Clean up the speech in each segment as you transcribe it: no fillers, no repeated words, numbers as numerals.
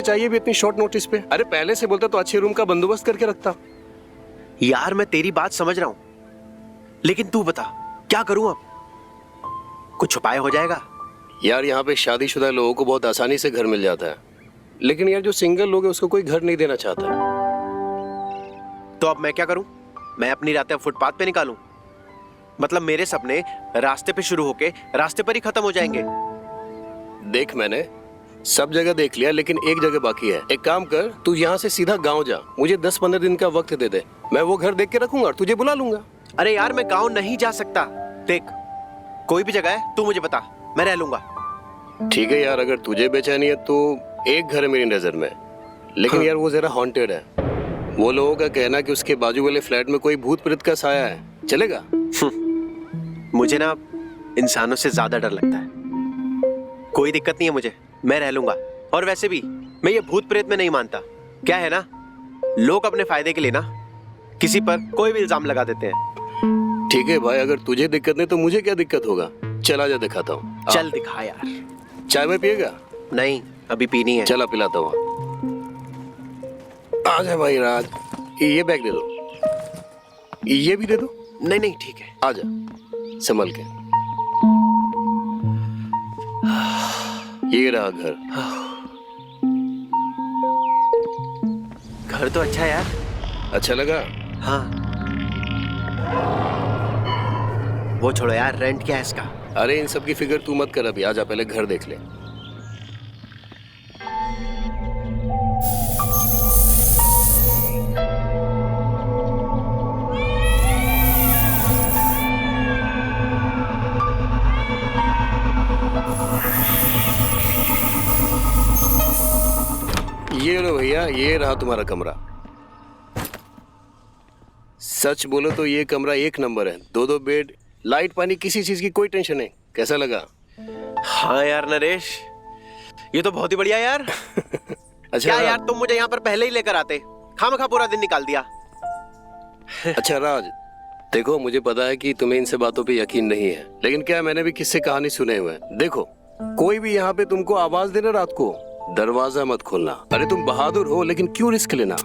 चाहिए भी इतनी शॉर्ट नोटिस पे? अरे पहले से बोलता तो अच्छे रूम का बंदोबस्त करके रखता। यार मैं तेरी बात समझ रहा हूं, लेकिन तू बता क्या करूं अब? कुछ उपाय हो जाएगा? यार यहाँ पे शादीशुदा लोगों को बहुत आसानी से घर मिल जाता है, लेकिन यार जो सिंगल लोग हैं उसको कोई घर नहीं देना चाहता। तो अब मैं क्या करूं? मैं अपनी रातें फुटपाथ पे निकालूं? मतलब मेरे सपने रास्ते पे शुरू होके रास्ते पर ही खत्म हो जाएंगे? देख मैंने सब जगह देख लिया, लेकिन एक जगह बाकी है। एक काम कर, तू यहाँ से सीधा गांव जा, मुझे 10-15 दिन का वक्त दे दे, मैं वो घर देख के रखूंगा और तुझे बुला लूंगा। अरे यार मैं गांव नहीं जा सकता। देख कोई भी जगह है तू मुझे बता, मैं रह लूंगा। ठीक है यार, अगर तुझे बेचैनी है तो एक घर है मेरी नजर में, लेकिन यार वो जरा हॉन्टेड है। वो लोगों का कहना कि उसके बाजू वाले फ्लैट में कोई भूत प्रेत का साया है, चलेगा? मुझे ना इंसानों से ज्यादा डर लगता है। कोई दिक्कत नहीं है मुझे, मैं रह लूंगा। और वैसे भी मैं ये भूत प्रेत में नहीं मानता। क्या है ना, लोग अपने फायदे के लिए ना किसी पर कोई भी इल्जाम लगा देते हैं। ठीक है भाई, अगर तुझे दिक्कत नहीं तो मुझे क्या दिक्कत होगा? चला जा, दिखाता हूँ। चल दिखा यार। चाय में पिएगा? नहीं अभी पीनी है। चला पिलाता हूँ। आ जा भाई राज, ये बैग दे दो, ये भी दे दो। नहीं नहीं ठीक है। आ जा संभल के। ये रहा घर। घर तो अच्छा है यार। अच्छा लगा? हाँ। वो छोड़ो यार, रेंट क्या है इसका? अरे इन सब की फिक्र तू मत कर, अभी आजा पहले घर देख ले। ये लो भैया, ये रहा तुम्हारा कमरा। सच बोलो तो ये कमरा एक नंबर है। 2-2 बेड, लाइट पानी, किसी चीज की कोई टेंशन नहीं। कैसा लगा? हाँ यार नरेश, ये तो बहुत ही बढ़िया यार। अच्छा क्या यार, तुम मुझे यहाँ पर पहले ही लेकर आते, खामखा पूरा दिन निकाल दिया। अच्छा राज, देखो मुझे पता है कि तुम्हें इन सब बातों पे यकीन नहीं है, लेकिन क्या मैंने भी किस्से कहानी सुने हुए हैं। देखो कोई भी यहाँ पे तुमको आवाज देना रात को, दरवाजा मत खोलना। अरे तुम बहादुर हो, लेकिन क्यों रिस्क लेना?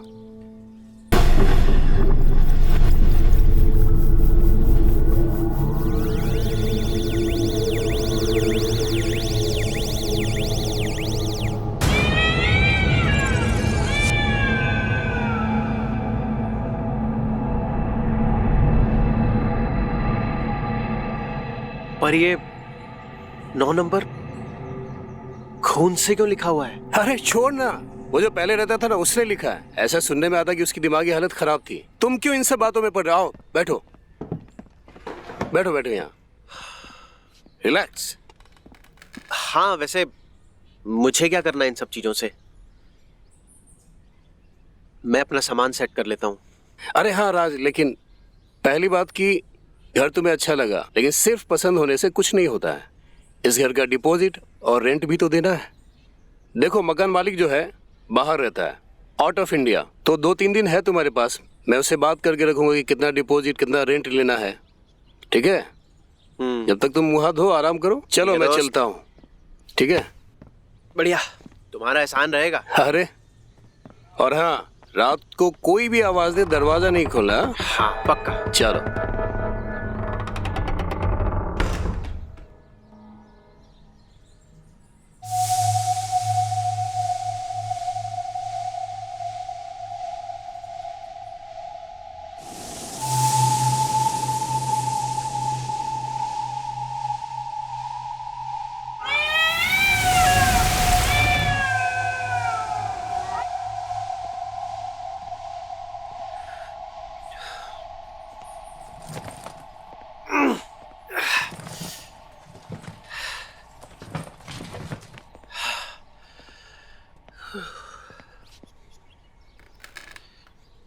पर ये 9 नंबर खून से क्यों लिखा हुआ है? अरे छोड़ ना, वो जो पहले रहता था ना उसने लिखा है। ऐसा सुनने में आता कि उसकी दिमागी हालत खराब थी। तुम क्यों इन सब बातों में पड़ रहे हो? बैठो बैठो बैठो, यहाँ रिलैक्स। हाँ वैसे मुझे क्या करना है इन सब चीजों से? मैं अपना सामान सेट कर लेता हूँ। अरे हाँ राज, लेकिन पहली बात की घर तुम्हें अच्छा लगा, लेकिन सिर्फ पसंद होने से कुछ नहीं होता है। इस घर का डिपॉजिट और रेंट भी तो देना है। देखो मकान मालिक जो है बाहर रहता है, आउट ऑफ इंडिया, तो 2-3 दिन है तुम्हारे पास। मैं उससे बात करके रखूंगा कि कितना डिपॉजिट कितना रेंट लेना है, ठीक है? जब तक तुम मुंह हाथ धो आराम करो। चलो मैं चलता हूँ, ठीक है? बढ़िया, तुम्हारा एहसान रहेगा। अरे और हाँ, रात को कोई भी आवाज दे दरवाजा नहीं खोलना। हाँ पक्का। चलो।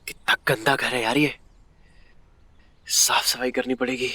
कितना गंदा घर है यार ये, साफ सफाई करनी पड़ेगी।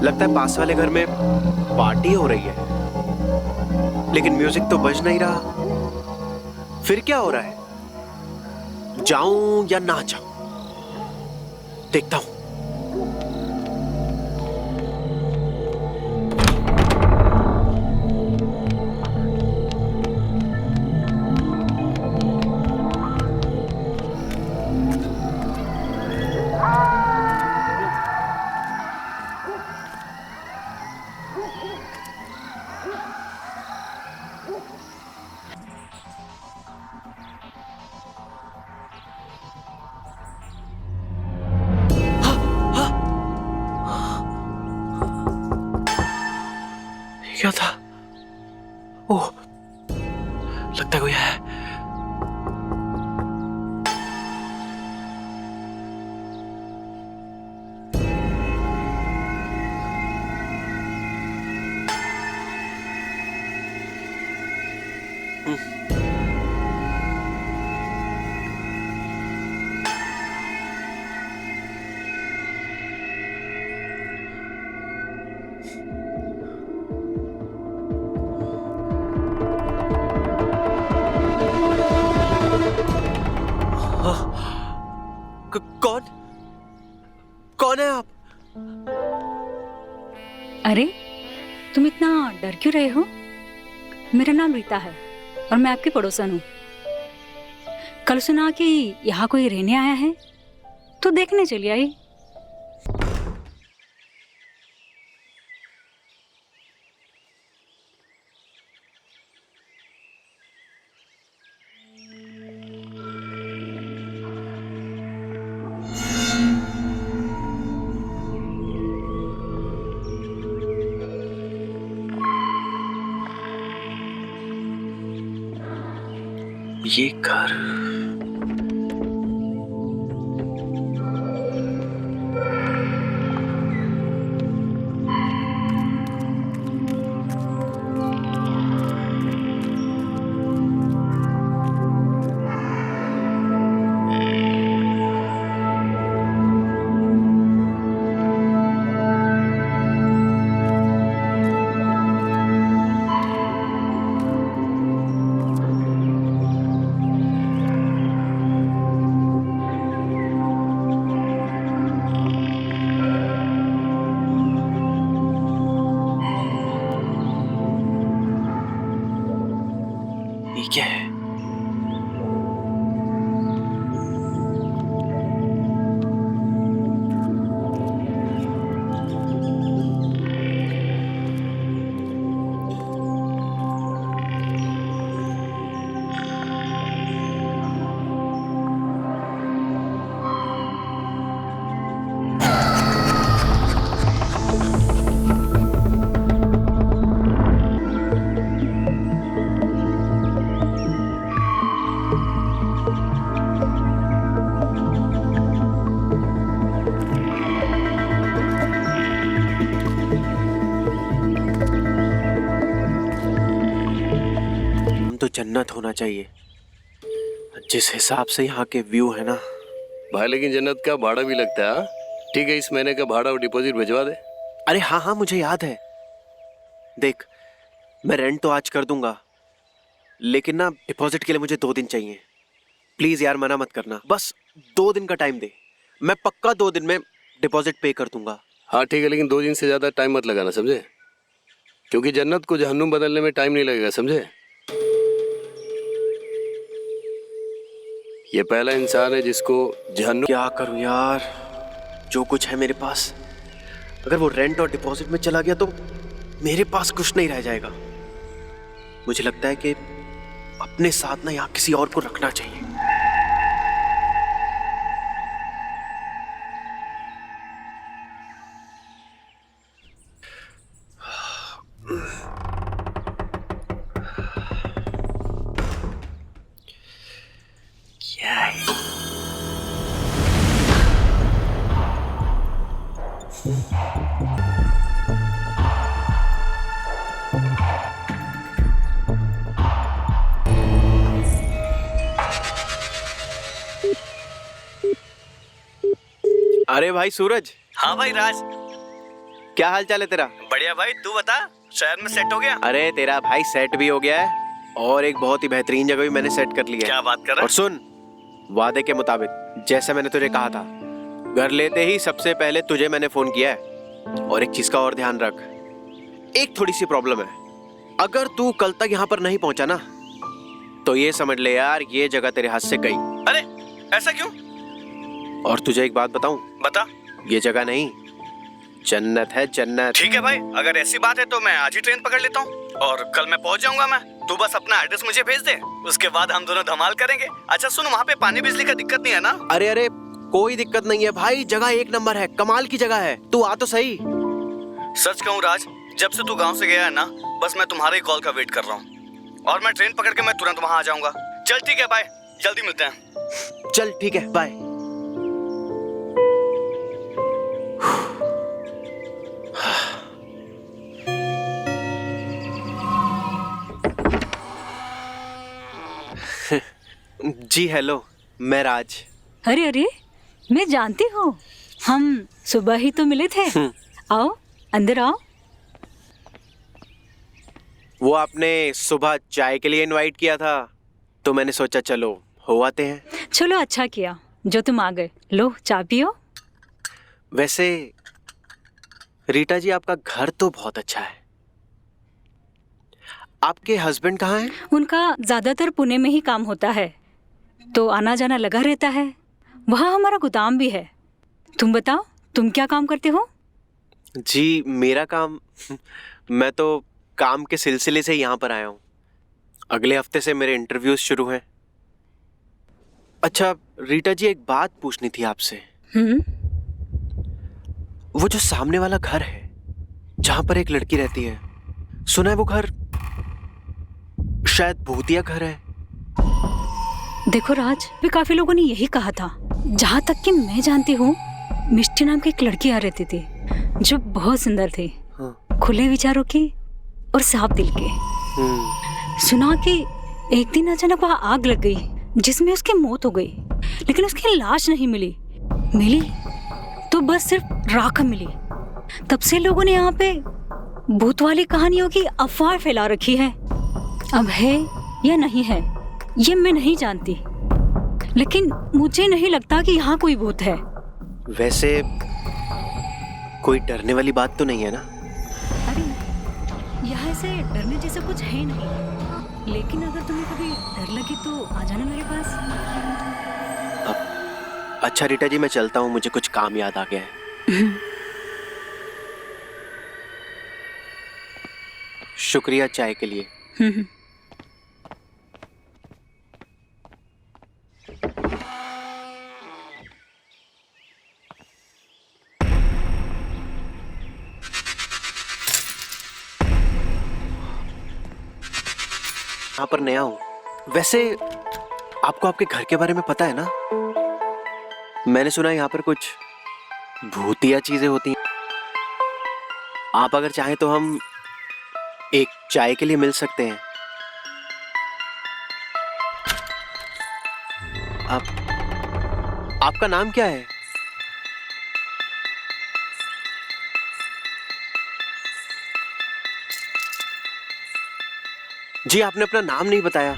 लगता है पास वाले घर में पार्टी हो रही है, लेकिन म्यूजिक तो बज नहीं रहा। फिर क्या हो रहा है? जाऊं या ना जाऊं? देखता हूं। क्या था? ओह, लगता है कोई है। कौन कौन है आप? अरे, तुम इतना डर क्यों रहे हो? मेरा नाम रीता है और मैं आपकी पड़ोसन हूँ। कल सुना कि यहाँ कोई रहने आया है, तो देखने चली आई। ये घर क्या है? तो जन्नत होना चाहिए, जिस हिसाब से यहाँ के व्यू है ना। भाई लेकिन जन्नत का भाड़ा भी लगता है। हाँ? ठीक है, इस महीने का भाड़ा और डिपॉजिट भिजवा दे। अरे हाँ हाँ, मुझे याद है। देख, मैं रेंट तो आज कर दूंगा, लेकिन ना डिपॉजिट के लिए मुझे 2 दिन चाहिए। प्लीज यार, मना मत करना, बस 2 दिन का टाइम दे। मैं पक्का 2 दिन में डिपॉजिट पे कर दूंगा। हाँ ठीक है, लेकिन 2 दिन से ज़्यादा टाइम मत लगाना, समझे? क्योंकि जन्नत को जहन्नुम बदलने में टाइम नहीं लगेगा, समझे? ये पहला इंसान है जिसको जहन्नुम। क्या करूं यार, जो कुछ है मेरे पास, अगर वो रेंट और डिपॉजिट में चला गया तो मेरे पास कुछ नहीं रह जाएगा। मुझे लगता है कि अपने साथ ना यहाँ किसी और को रखना चाहिए। क्या है? अरे भाई सूरज। हाँ भाई राज। क्या हाल चाल है तेरा? बढ़िया भाई, तू बता, शहर में सेट हो गया? अरे तेरा भाई सेट भी हो गया है और एक बहुत ही बेहतरीन जगह भी मैंने सेट कर लिया है। क्या बात कर रहा और सुन, वादे के मुताबिक जैसे मैंने तुझे कहा था, घर लेते ही सबसे पहले तुझे मैंने फोन किया है। और एक चीज का और ध्यान रख, एक थोड़ी सी प्रॉब्लम है। अगर तू कल तक यहाँ पर नहीं पहुंचा ना, तो ये समझ ले यार, ये जगह तेरे हाथ से गई। अरे ऐसा क्यों? और तुझे एक बात बताऊं, बता। ये जगह नहीं, जन्नत है, जन्नत। ठीक है भाई, अगर ऐसी बात है तो मैं आज ही ट्रेन पकड़ लेता हूँ और कल मैं पहुँच जाऊंगा। मैं तू बस अपना एड्रेस मुझे भेज दे, उसके बाद हम दोनों धमाल करेंगे। अच्छा सुन, वहाँ पे पानी बिजली का दिक्कत नहीं है ना? अरे अरे, कोई दिक्कत नहीं है भाई, जगह एक नंबर है, कमाल की जगह है, तू आ तो सही। सच कहूँ राज, जब से तू गाँव से गया है ना, बस मैं तुम्हारे ही कॉल का वेट कर रहा हूँ और मैं ट्रेन पकड़ के मैं तुरंत वहाँ आ जाऊंगा। चल ठीक है बाय, जल्दी मिलते हैं। चल ठीक है, बाय। जी हेलो, मैं राज। अरे अरे, मैं जानती हूँ, हम सुबह ही तो मिले थे। आओ अंदर आओ। वो आपने सुबह चाय के लिए इनवाइट किया था, तो मैंने सोचा चलो हो आते हैं। चलो अच्छा किया जो तुम आ गए। लो चाय पियो। वैसे रीटा जी, आपका घर तो बहुत अच्छा है। आपके हस्बैंड कहाँ हैं? उनका ज्यादातर पुणे में ही काम होता है, तो आना जाना लगा रहता है। वहाँ हमारा गोदाम भी है। तुम बताओ, तुम क्या काम करते हो? जी मेरा काम, मैं तो काम के सिलसिले से यहाँ पर आया हूँ। अगले हफ्ते से मेरे इंटरव्यूज शुरू हैं। अच्छा रीटा जी, एक बात पूछनी थी आपसे। वो जो सामने वाला घर है जहाँ पर एक लड़की रहती है, सुना है वो घर शायद भूतिया घर है। देखो राज, भी काफी लोगों ने यही कहा था। जहाँ तक कि मैं जानती हूँ, मिष्टी नाम की एक लड़की आ रहती थी जो बहुत सुंदर थी। हाँ। खुले विचारों की और साफ दिल के। सुना कि एक दिन अचानक वहाँ आग लग गई जिसमें उसकी मौत हो गई, लेकिन उसकी लाश नहीं मिली। मिली तो बस सिर्फ राख मिली। तब से लोगों ने यहाँ पे भूत वाली कहानियों की अफवाह फैला रखी है। अब है या नहीं है ये मैं नहीं जानती, लेकिन मुझे नहीं लगता कि यहाँ कोई भूत है। वैसे कोई डरने वाली बात तो नहीं है ना? अरे यहाँ से डरने जैसा कुछ है नहीं, लेकिन अगर तुम्हें कभी डर लगे तो आ जाना मेरे पास। अच्छा रीटा जी, मैं चलता हूँ, मुझे कुछ काम याद आ गया है। शुक्रिया चाय के लिए। यहाँ पर नया हूँ। वैसे आपको आपके घर के बारे में पता है ना? मैंने सुना है यहाँ पर कुछ भूतिया चीजें होती हैं। आप अगर चाहें तो हम एक चाय के लिए मिल सकते हैं। आपका नाम क्या है? जी आपने अपना नाम नहीं बताया।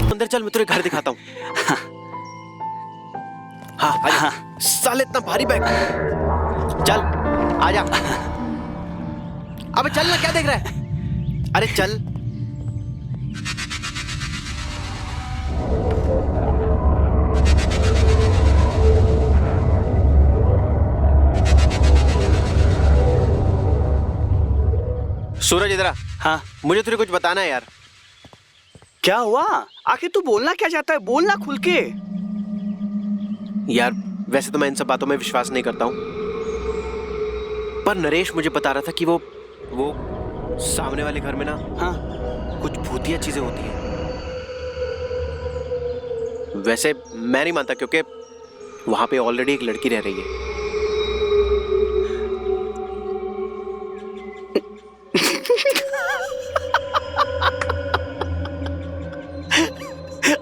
अंदर चल, मैं तुझे घर दिखाता हूँ। हाँ आजा। साले इतना भारी बैग, चल आजा। अबे चल ना, क्या देख रहा है? अरे चल। सूरज इधर आ। हाँ मुझे तुझे कुछ बताना है यार। क्या हुआ? आखिर तू बोलना क्या चाहता है? बोलना खुल के। यार वैसे तो मैं इन सब बातों में विश्वास नहीं करता हूँ, पर नरेश मुझे बता रहा था कि वो सामने वाले घर में ना, हाँ, कुछ भूतिया चीजें होती हैं। वैसे मैं नहीं मानता, क्योंकि वहां पे ऑलरेडी एक लड़की रह रही है।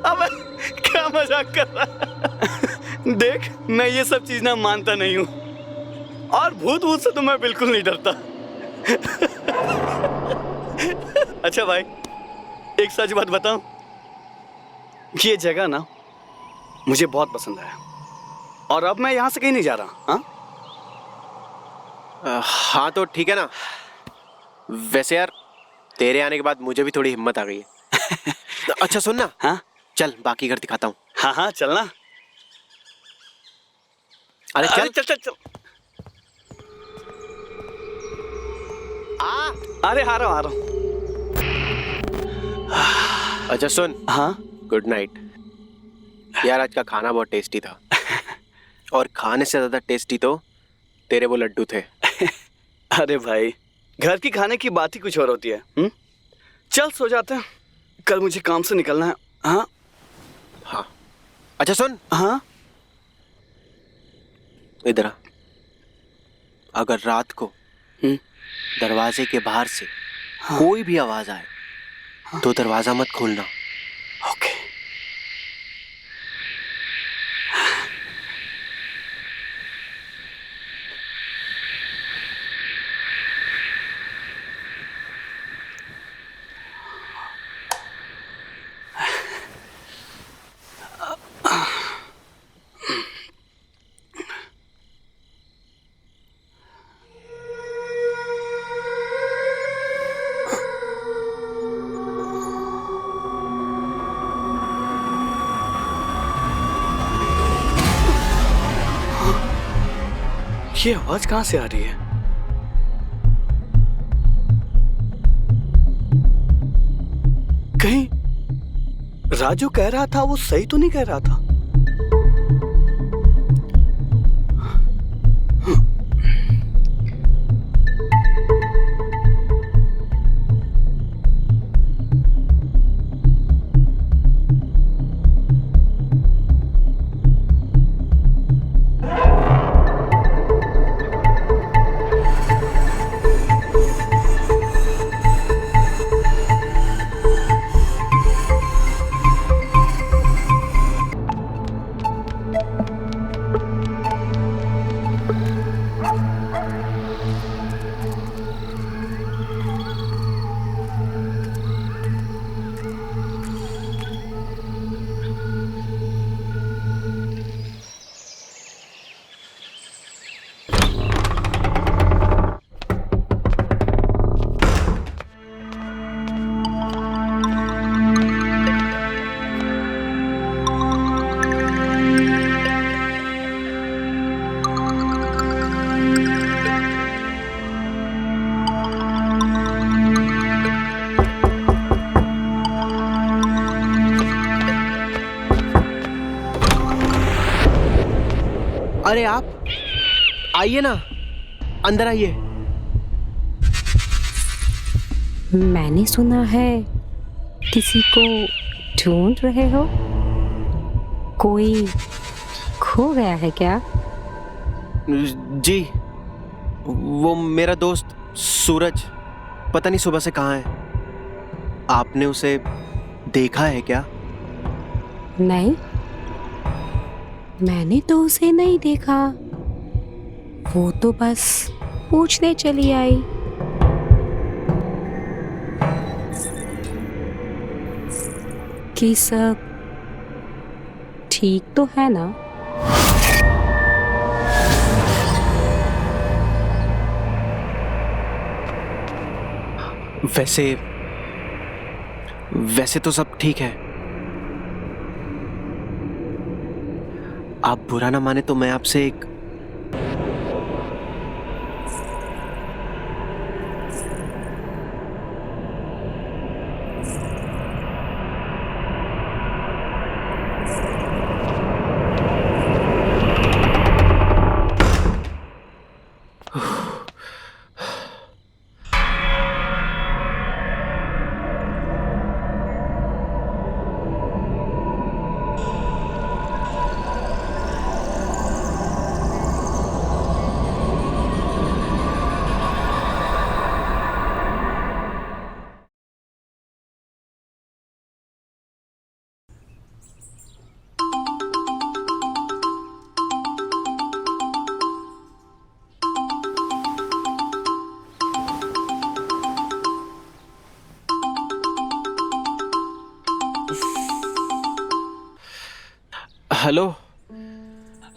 अब क्या मजाक कर रहा है? देख, मैं ये सब चीज ना मानता नहीं हूँ, और भूत से तो मैं बिल्कुल नहीं डरता। अच्छा भाई, एक सच बात बताऊं, ये जगह ना मुझे बहुत पसंद आया, और अब मैं यहाँ से कहीं नहीं जा रहा। हाँ हाँ तो ठीक है ना। वैसे यार, तेरे आने के बाद मुझे भी थोड़ी हिम्मत आ गई है। अच्छा सुन ना, हाँ चल बाकी घर दिखाता हूँ। हाँ हाँ, चलना। अरे चल चल चल चल। अरे आ रहा हूँ। अच्छा सुन, हाँ गुड नाइट। यार आज का खाना बहुत टेस्टी था, और खाने से ज्यादा टेस्टी तो तेरे वो लड्डू थे। अरे भाई, घर की खाने की बात ही कुछ और होती है। चल सो जाते हैं, कल मुझे काम से निकलना है। हाँ हाँ अच्छा सुन, हाँ, इधर आ। अगर रात को दरवाजे के बाहर से कोई भी आवाज आए तो दरवाजा मत खोलना। ओके। ये आवाज कहाँ से आ रही है? कहीं राजू कह रहा था वो सही तो नहीं कह रहा था? अरे आप आइए ना, अंदर आइए। मैंने सुना है किसी को ढूंढ रहे हो। कोई खो गया है क्या? जी, वो मेरा दोस्त सूरज पता नहीं सुबह से कहाँ है। आपने उसे देखा है क्या? नहीं, मैंने तो उसे नहीं देखा। वो तो बस पूछने चली आई। कि सब ठीक तो है ना? वैसे तो सब ठीक है। आप बुरा ना माने तो मैं आपसे एक हेलो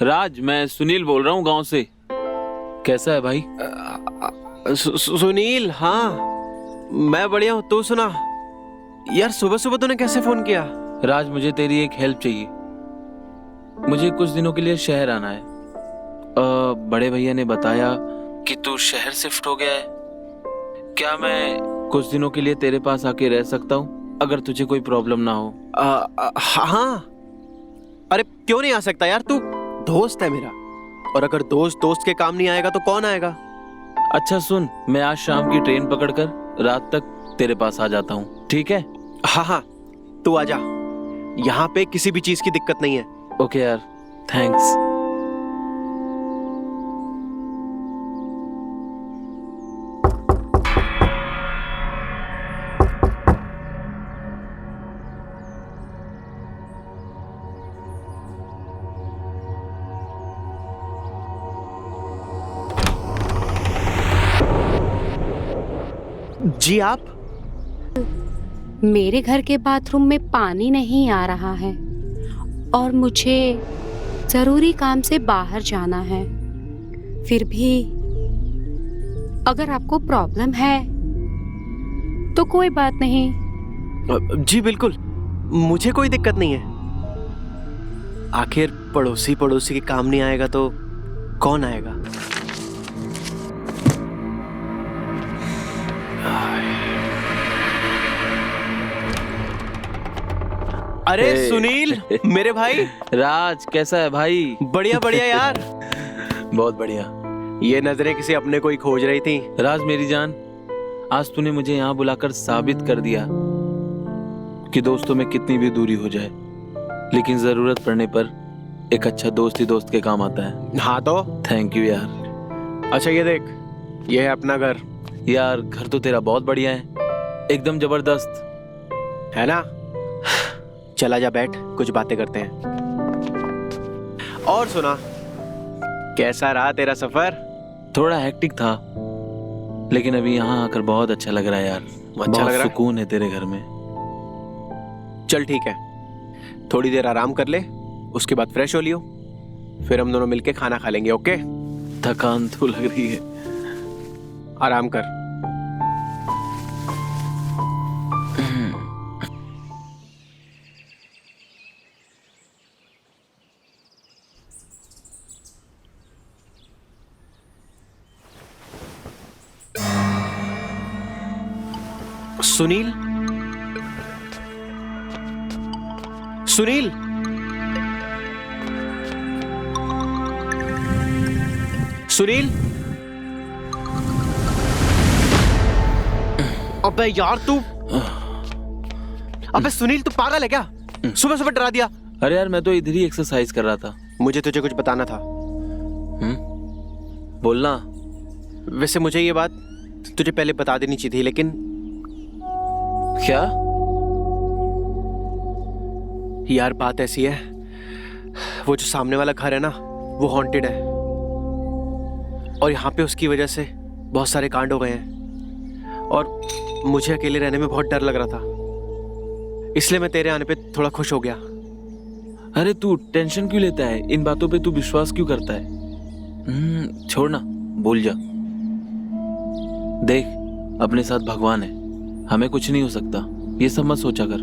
राज, मैं सुनील बोल रहा हूँ गांव से। कैसा है भाई? सुनील, हाँ मैं बढ़िया हूँ, तू सुना? यार सुबह सुबह तूने कैसे फोन किया? राज, मुझे तेरी एक हेल्प चाहिए। मुझे कुछ दिनों के लिए शहर आना है। बड़े भैया ने बताया कि तू शहर शिफ्ट हो गया है। क्या मैं कुछ दिनों के लिए तेरे पास आके रह सकता हूँ, अगर तुझे कोई प्रॉब्लम ना हो? हाँ, अरे क्यों नहीं आ सकता यार, तू दोस्त है मेरा, और अगर दोस्त दोस्त के काम नहीं आएगा तो कौन आएगा? अच्छा सुन, मैं आज शाम की ट्रेन पकड़कर रात तक तेरे पास आ जाता हूँ, ठीक है? हाँ, तू आजा, यहाँ पे किसी भी चीज की दिक्कत नहीं है। ओके यार, थैंक्स। जी आप? मेरे घर के बाथरूम में पानी नहीं आ रहा है और मुझे जरूरी काम से बाहर जाना है। फिर भी अगर आपको प्रॉब्लम है तो कोई बात नहीं। जी बिल्कुल, मुझे कोई दिक्कत नहीं है। आखिर पड़ोसी पड़ोसी के काम नहीं आएगा तो कौन आएगा? अरे सुनील, मेरे भाई। राज, कैसा है भाई? बढ़िया बढ़िया यार। बहुत बढ़िया। ये नजरें किसी अपने को ही खोज रही थी। राज मेरी जान, आज तूने मुझे यहाँ बुलाकर साबित कर दिया कि दोस्तों में कितनी भी दूरी हो जाए, लेकिन जरूरत पड़ने पर एक अच्छा दोस्त ही दोस्त के काम आता है। हाँ तो थैंक यू यार। अच्छा ये देख, ये है अपना घर। यार घर तो तेरा बहुत बढ़िया है, एकदम जबरदस्त है ना? चला जा, बैठ, कुछ बातें करते हैं। और सुना, कैसा रहा तेरा सफर? थोड़ा हेक्टिक था, लेकिन अभी यहाँ आकर बहुत अच्छा लग रहा है यार। अच्छा बहुत लग रहा है? सुकून है तेरे घर में। चल ठीक है, थोड़ी देर आराम कर ले, उसके बाद फ्रेश हो लियो, फिर हम दोनों मिलके खाना खा लेंगे। ओके? थकान तो लग रही है। आराम कर। सुनील, सुनील, सुनील, अबे यार तू, अबे सुनील तू पागल है क्या? सुबह सुबह डरा दिया। अरे यार मैं तो इधर ही एक्सरसाइज कर रहा था। मुझे तुझे कुछ बताना था। बोलना। वैसे मुझे ये बात तुझे पहले बता देनी चाहिए थी, लेकिन क्या? यार बात ऐसी है, वो जो सामने वाला घर है ना, वो हॉन्टेड है, और यहाँ पे उसकी वजह से बहुत सारे कांड हो गए हैं, और मुझे अकेले रहने में बहुत डर लग रहा था, इसलिए मैं तेरे आने पे थोड़ा खुश हो गया। अरे तू टेंशन क्यों लेता है? इन बातों पे तू विश्वास क्यों करता है? छोड़ ना, भूल जा। देख, अपने साथ भगवान है, हमें कुछ नहीं हो सकता, ये सब मत सोचा कर।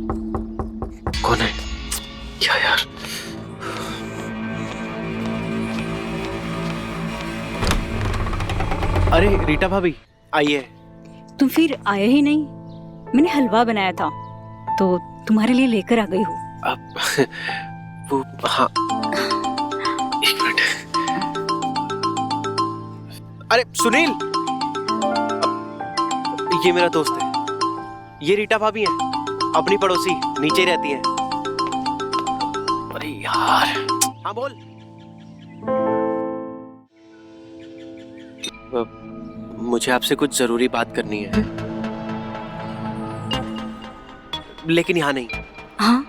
कौन है? क्या यार? अरे रीटा भाभी, आइए। तुम फिर आए ही नहीं। मैंने हलवा बनाया था तो तुम्हारे लिए लेकर आ गई हूँ। अब वो, हाँ, एक मिनट। अरे सुनील, ये मेरा दोस्त है, ये रीटा भाभी है, अपनी पड़ोसी, नीचे रहती है। अरे यार, हाँ बोल। मुझे आपसे कुछ जरूरी बात करनी है, लेकिन यहाँ नहीं। हाँ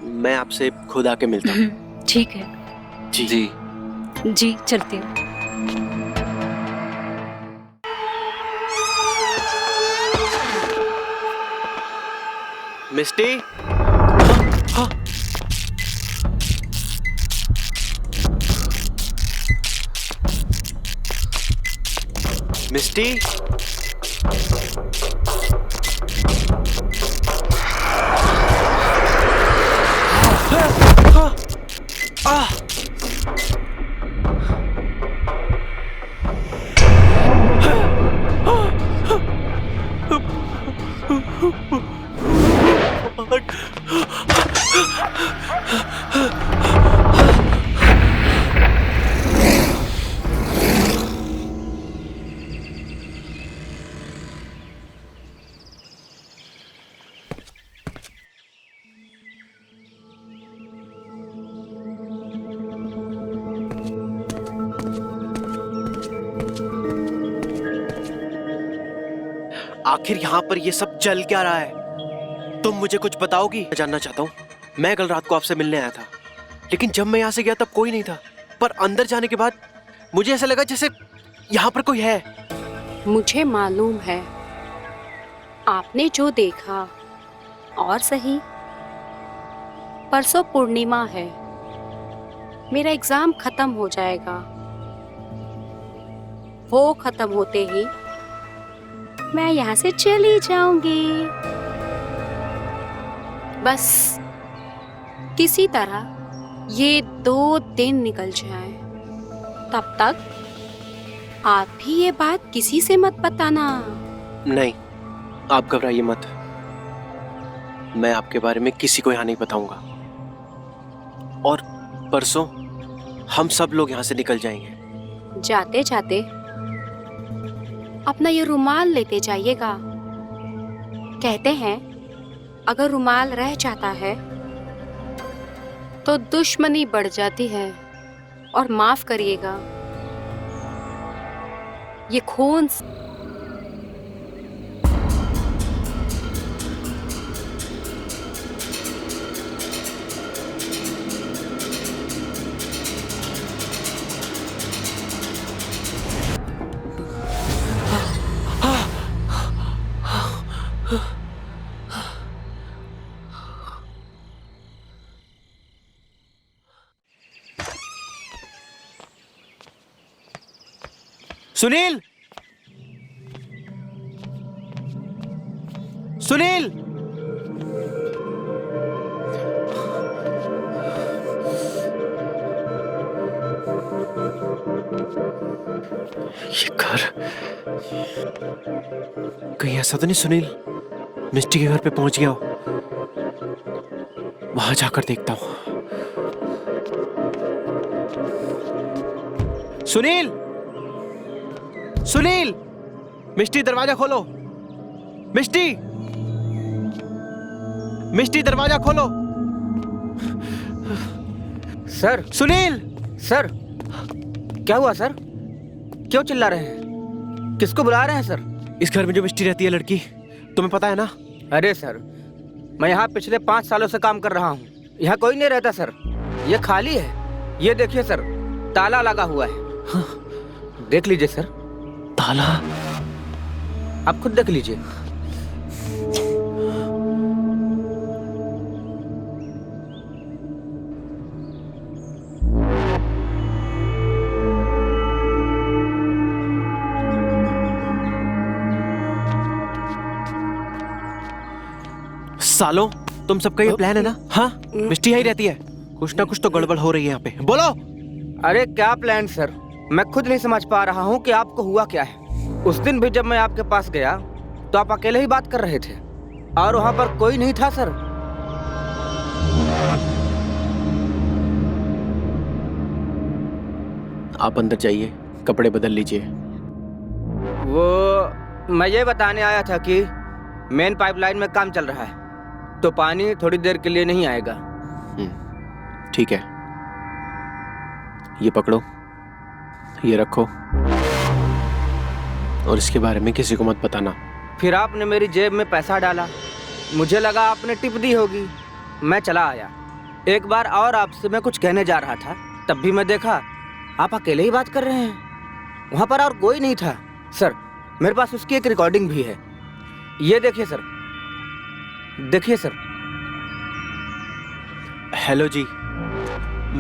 मैं आपसे खुद आके मिलता हूँ। ठीक है। जी जी जी चलती हूँ। मिस्टी, मिस्टी, आखिर यहाँ पर ये सब चल क्या रहा है? तुम मुझे कुछ बताओगी? मैं जानना चाहता हूँ। मैं कल रात को आपसे मिलने आया था, लेकिन जब मैं यहाँ से गया तब कोई नहीं था। पर अंदर जाने के बाद मुझे ऐसा लगा जैसे यहाँ पर कोई है। मुझे मालूम है आपने जो देखा, और सही। परसों पूर्णिमा है, मेरा एग्जाम खत्म हो जाएगा। वो खत्म होते ही मैं यहाँ से चली जाऊंगी। बस किसी तरह ये 2 दिन निकल जाएं। तब तक आप भी ये बात किसी से मत बताना। नहीं, आप घबराइए मत। मैं आपके बारे में किसी को यहाँ नहीं बताऊंगा। और परसों हम सब लोग यहाँ से निकल जाएंगे। जाते जाते अपना ये रुमाल लेते जाइएगा। कहते हैं अगर रुमाल रह जाता है तो दुश्मनी बढ़ जाती है। और माफ करिएगा, ये खून सुनील, सुनील, ये घर कहीं ऐसा तो नहीं सुनील मिस्टी के घर पे पहुंच गया हो? वहां जाकर देखता हूं। सुनील, सुनील, मिस्टी दरवाजा खोलो। मिस्टी, मिस्टी दरवाजा खोलो। सर, सुनील, सर, क्या हुआ सर? क्यों चिल्ला रहे हैं? किसको बुला रहे हैं सर? इस घर में जो मिस्टी रहती है लड़की, तुम्हें पता है ना? अरे सर, मैं यहाँ पिछले 5 सालों से काम कर रहा हूँ। यहाँ कोई नहीं रहता सर, ये खाली है। ये देखिए सर, ताला लगा हुआ है। हाँ, देख लीजिए सर। ताला? आप खुद देख लीजिए। सालों, तुम सबका ये प्लान है ना? हाँ, मिस्टी यही रहती है। कुछ ना कुछ तो गड़बड़ हो रही है यहाँ पे। बोलो। अरे क्या प्लान सर, मैं खुद नहीं समझ पा रहा हूँ कि आपको हुआ क्या है। उस दिन भी जब मैं आपके पास गया तो आप अकेले ही बात कर रहे थे और वहाँ पर कोई नहीं था सर। आप अंदर जाइए, कपड़े बदल लीजिए। वो मैं ये बताने आया था कि मेन पाइपलाइन में काम चल रहा है, तो पानी थोड़ी देर के लिए नहीं आएगा। ठीक है, ये पकड़ो, ये रखो, और इसके बारे में किसी को मत बताना। फिर आपने मेरी जेब में पैसा डाला, मुझे लगा आपने टिप दी होगी, मैं चला आया। एक बार और आपसे मैं कुछ कहने जा रहा था, तब भी मैं देखा आप अकेले ही बात कर रहे हैं। वहाँ पर और कोई नहीं था सर। मेरे पास उसकी एक रिकॉर्डिंग भी है, ये देखिए सर, देखिए सर। हेलो जी,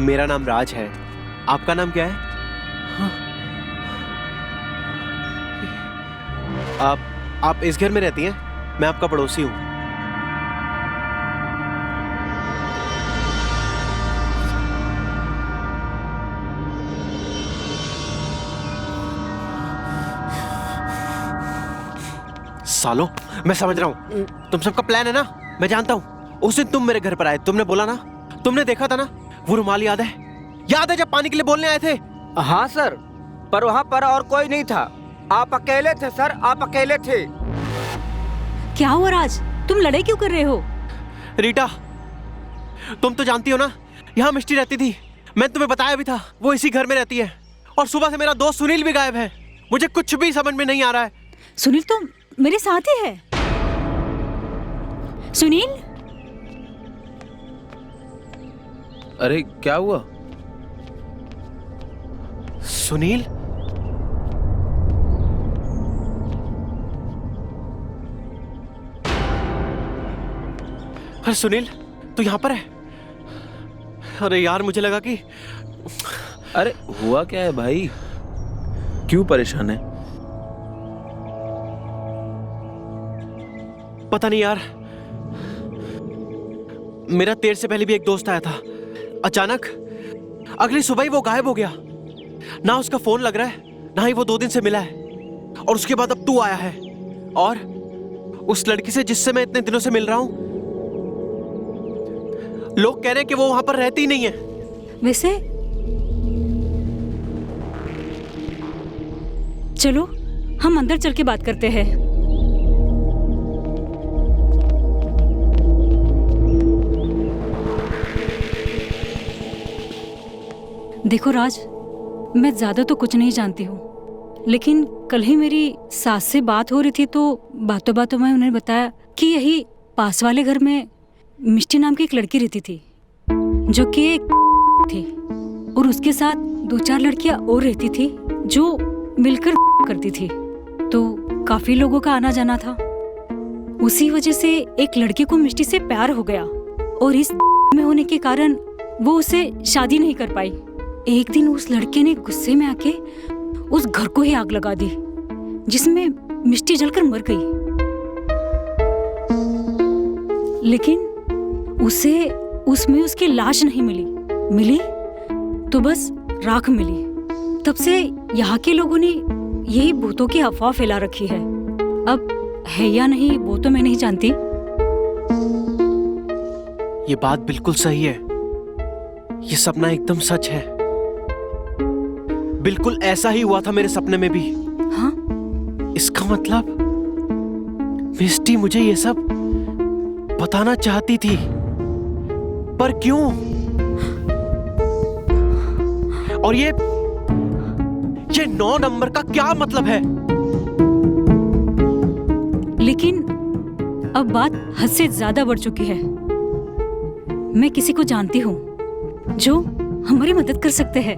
मेरा नाम राज है। आपका नाम क्या है? हाँ। आप इस घर में रहती हैं? मैं आपका पड़ोसी हूँ। सालो, मैं समझ रहा हूँ तुम सबका प्लान है ना, मैं जानता हूँ। उस दिन तुम मेरे घर पर आए, तुमने बोला ना, तुमने देखा था ना वो रुमाल, याद है? याद है जब पानी के लिए बोलने आए थे? हाँ सर, पर वहाँ पर और कोई नहीं था, आप अकेले थे सर, आप अकेले थे। क्या हुआ राज, तुम लड़ाई क्यों कर रहे हो? रीटा, तुम तो जानती हो ना यहाँ मिष्टी रहती थी, मैंने तुम्हें बताया भी था, वो इसी घर में रहती है। और सुबह से मेरा दोस्त सुनील भी गायब है, मुझे कुछ भी समझ में नहीं आ रहा है। सुनील तो मेरे साथ ही है। सुनील, अरे क्या हुआ? सुनील? अरे सुनील, तू यहाँ पर है? अरे यार, मुझे लगा कि... अरे हुआ क्या है भाई, क्यों परेशान है? पता नहीं यार, मेरा तेरे से पहले भी एक दोस्त आया था, अचानक अगली सुबह ही वो गायब हो गया। ना उसका फोन लग रहा है, ना ही वो 2 दिन से मिला है। और उसके बाद अब तू आया है, और उस लड़की से जिससे मैं इतने दिनों से मिल रहा हूं, लोग कह रहे हैं कि वो वहां पर रहती ही नहीं है। वैसे चलो हम अंदर चल के बात करते हैं। देखो राज, मैं ज्यादा तो कुछ नहीं जानती हूँ, लेकिन कल ही मेरी सास से बात हो रही थी तो बातों बातों में उन्होंने बताया कि यही पास वाले घर में मिष्टी नाम की एक लड़की रहती थी, जो कि एक थी, और उसके साथ 2-4 लड़कियां और रहती थी जो मिलकर करती थी। तो काफी लोगों का आना जाना था। उसी वजह से एक लड़के को मिष्टी से प्यार हो गया, और इस में होने के कारण वो उसे शादी नहीं कर पाई। एक दिन उस लड़के ने गुस्से में आके उस घर को ही आग लगा दी, जिसमें मिष्टी जलकर मर गई। लेकिन उसे उसमें उसकी लाश नहीं मिली तो बस राख मिली। तब से यहाँ के लोगों ने यही भूतों की अफवाह फैला रखी है। अब है या नहीं वो तो मैं नहीं जानती। ये बात बिल्कुल सही है, ये सपना एकदम सच है। बिल्कुल ऐसा ही हुआ था मेरे सपने में भी। हाँ? इसका मतलब मिष्टी मुझे ये सब बताना चाहती थी, पर क्यों? और ये 9 नंबर का क्या मतलब है? लेकिन अब बात हद से ज्यादा बढ़ चुकी है। मैं किसी को जानती हूँ जो हमारी मदद कर सकते हैं।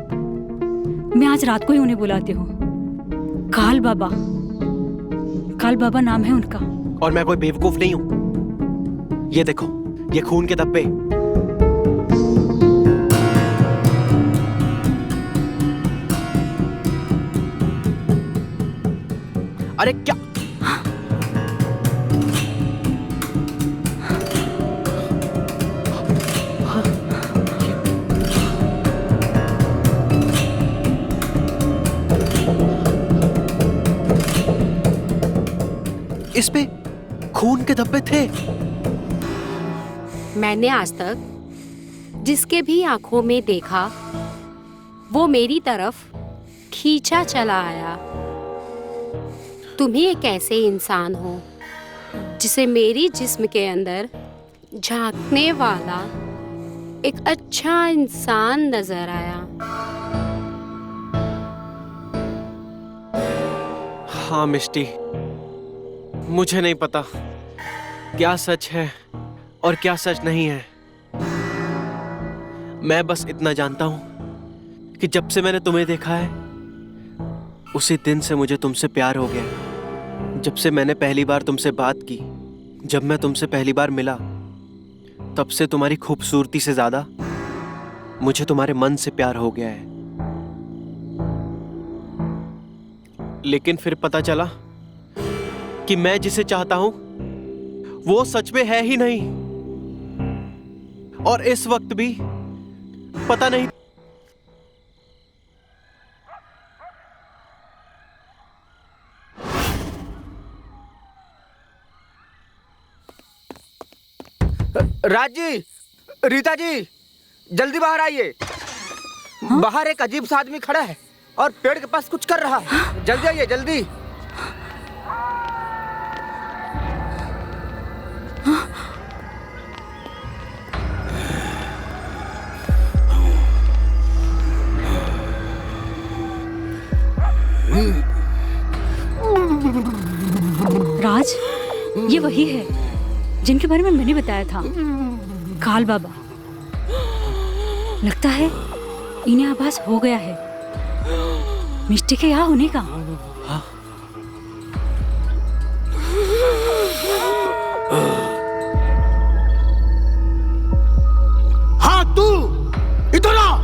मैं आज रात को ही उन्हें बुलाती हूँ। काल बाबा नाम है उनका। और मैं कोई बेवकूफ नहीं हूं। ये देखो, ये खून के धब्बे। अरे क्या? इस पे खून के धब्बे थे। मैंने आज तक जिसके भी आंखों में देखा, वो मेरी तरफ खींचा चला आया। तुम ही एक ऐसे इंसान हो जिसे मेरी जिस्म के अंदर झांकने वाला एक अच्छा इंसान नजर आया। हाँ मिष्टी, मुझे नहीं पता क्या सच है और क्या सच नहीं है। मैं बस इतना जानता हूं कि जब से मैंने तुम्हें देखा है, उसी दिन से मुझे तुमसे प्यार हो गया। जब से मैंने पहली बार तुमसे बात की, जब मैं तुमसे पहली बार मिला, तब से तुम्हारी खूबसूरती से ज्यादा मुझे तुम्हारे मन से प्यार हो गया है। लेकिन फिर पता चला कि मैं जिसे चाहता हूं वो सच में है ही नहीं, और इस वक्त भी पता नहीं। राज जी, रीता जी, जल्दी बाहर आइए। बाहर एक अजीब सा आदमी खड़ा है और पेड़ के पास कुछ कर रहा है। जल्दी आइए, जल्दी। राज, ये वही है जिनके बारे में मैंने बताया था, काल बाबा। लगता है इन्हें आभास हो गया है मिष्टी के यहाँ होने का। हाँ, तू इधर आ।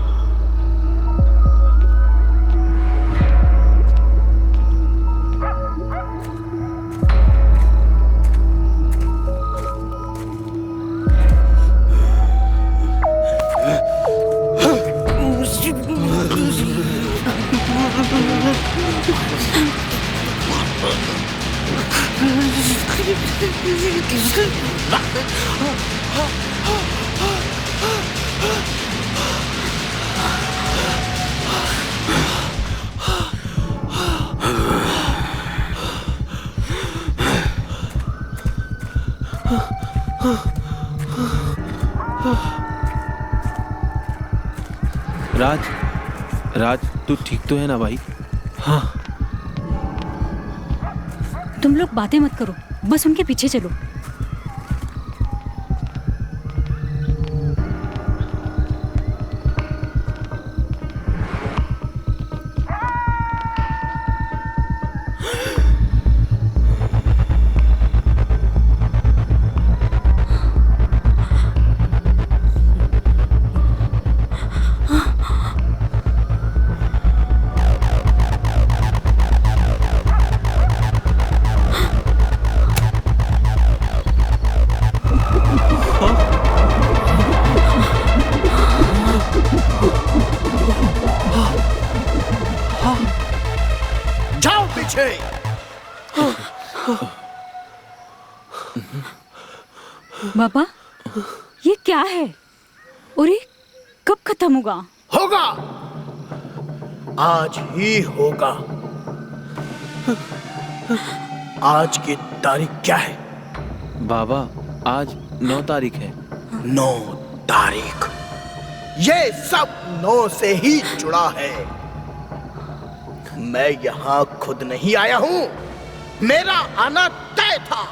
राज, तू ठीक तो है ना भाई? हाँ। तुम लोग बातें मत करो, बस उनके पीछे चलो। जाओ पीछे। बाबा, ये क्या है और ये कब खत्म होगा? होगा, आज ही होगा। आज की तारीख क्या है? बाबा, आज 9 तारीख है। 9 तारीख। ये सब 9 से ही जुड़ा है। मैं यहाँ खुद नहीं आया हूँ, मेरा आना तय था।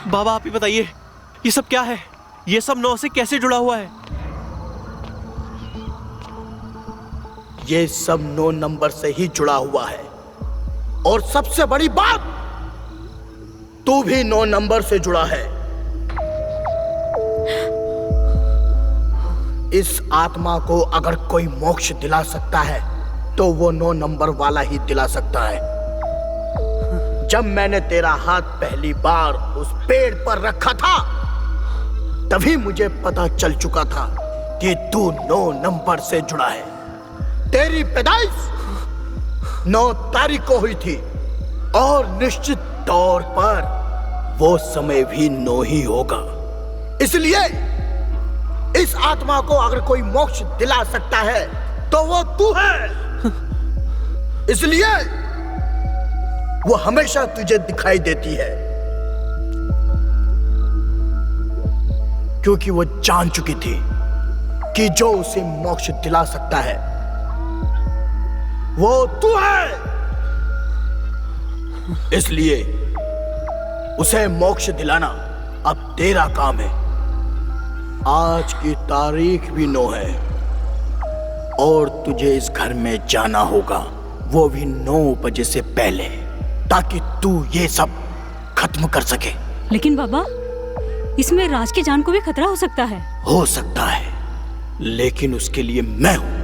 बाबा आप ही बताइए, ये सब क्या है? ये सब 9 से कैसे जुड़ा हुआ है? ये सब 9 नंबर से ही जुड़ा हुआ है, और सबसे बड़ी बात, तू भी 9 नंबर से जुड़ा है। इस आत्मा को अगर कोई मोक्ष दिला सकता है तो वो 9 नंबर वाला ही दिला सकता है। जब मैंने तेरा हाथ पहली बार उस पेड़ पर रखा था, तभी मुझे पता चल चुका था कि तू 9 नंबर से जुड़ा है। तेरी पैदाइश 9 तारीख को हुई थी, और निश्चित तौर पर वो समय भी 9 ही होगा। इसलिए इस आत्मा को अगर कोई मोक्ष दिला सकता है तो वो तू है। इसलिए वो हमेशा तुझे दिखाई देती है, क्योंकि वो जान चुकी थी कि जो उसे मोक्ष दिला सकता है वो तू है। इसलिए उसे मोक्ष दिलाना अब तेरा काम है। आज की तारीख भी 9 है, और तुझे इस घर में जाना होगा, वो भी 9 बजे से पहले, ताकि तू ये सब खत्म कर सके। लेकिन बाबा, इसमें राज की जान को भी खतरा हो सकता है। हो सकता है, लेकिन उसके लिए मैं हूं।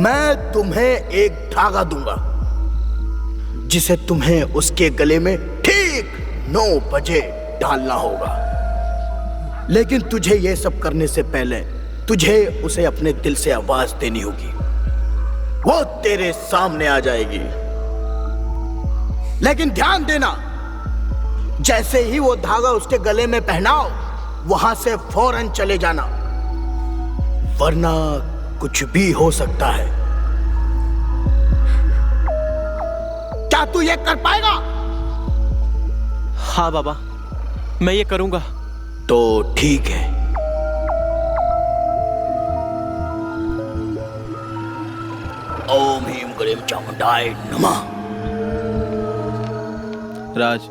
मैं तुम्हें एक धागा दूंगा जिसे तुम्हें उसके गले में ठीक 9 बजे डालना होगा। लेकिन तुझे ये सब करने से पहले तुझे उसे अपने दिल से आवाज देनी होगी। वो तेरे सामने आ जाएगी। लेकिन ध्यान देना, जैसे ही वो धागा उसके गले में पहनाओ, वहां से फौरन चले जाना, वरना कुछ भी हो सकता है। क्या तू ये कर पाएगा? हाँ बाबा, मैं ये करूंगा। तो ठीक है। ओम ह्रीं क्लीं चामुंडाय नमः। राज,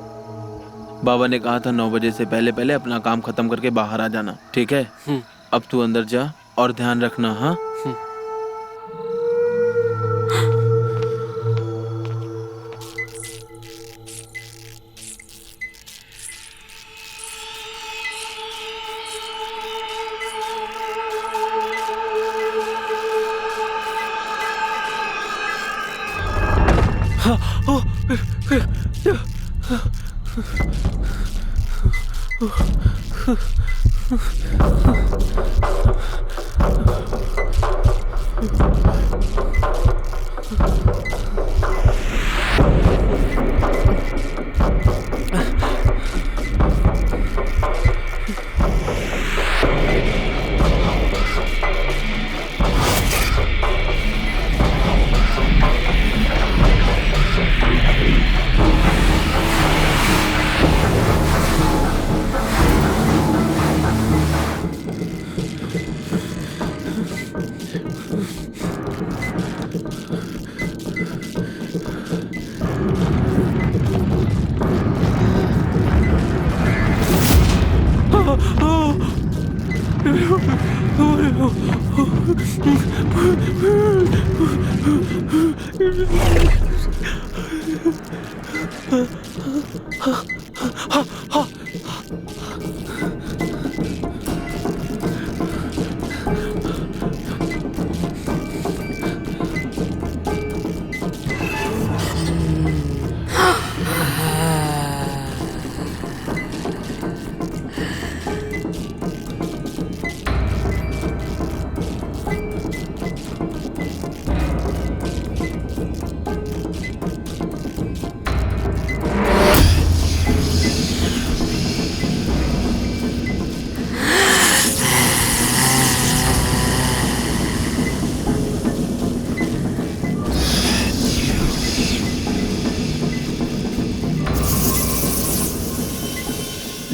बाबा ने कहा था 9 बजे से पहले पहले अपना काम खत्म करके बाहर आ जाना, ठीक है? अब तू अंदर जा और ध्यान रखना। हाँ,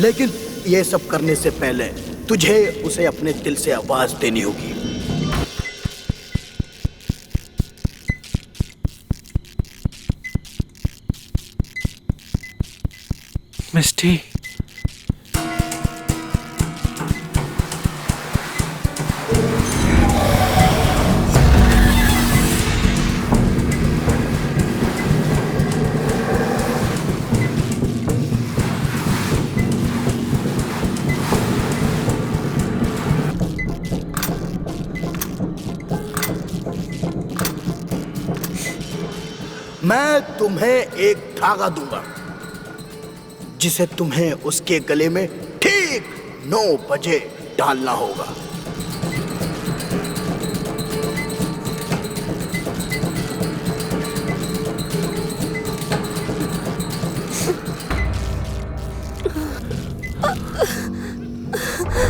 लेकिन ये सब करने से पहले तुझे उसे अपने दिल से आवाज देनी होगी। मिस्टी, मैं तुम्हें एक धागा दूंगा जिसे तुम्हें उसके गले में ठीक 9 बजे डालना होगा।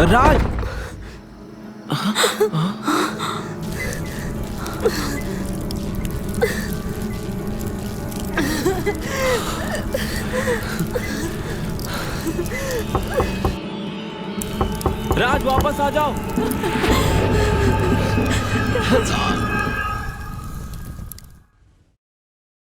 राज, राज वापस आ जाओ।